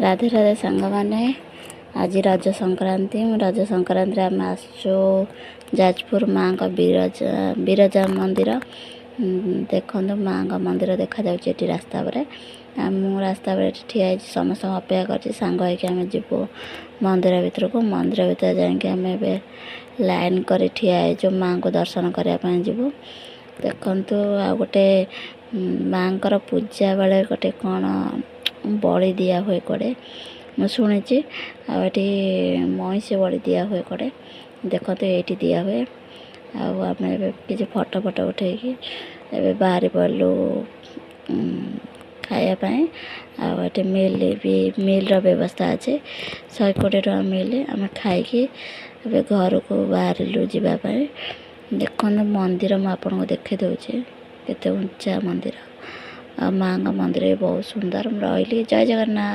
राधे राधे सांग मैंने आज रज संक्रांति रज संक्रांति आम आसु जाजपुर माँ का बिरजा मंदिर देखो माँ का मंदिर देखा जाऊँगी रास्ता पर मु रास्ता पर ठिया समस्त अपेक्षा कर सांग होमें जीवु मंदिर भीतर को मंदिर भीतर जामें लाइन कर ठिया जो माँ को दर्शन करने जीवु देखु आ गोटे माँ पूजा बेले गोटे कौन बलि दिया हुए कड़े मु शुणी आठी महिषी बलि दिया हुए कड़े देखो तो ये दिया हुए आम किसी फटो फटो उठे बाहरी पड़ू खायापाई आठ मिल भी मिल व्यवस्था अच्छे 120 टका मिल आम खाई घर को बाहर जावाई देखो मंदिर मुझे देखे दूचे केते उच्चा मंदिर माँ का मंदिर बहुत सुंदर रही। जय जगन्नाथ।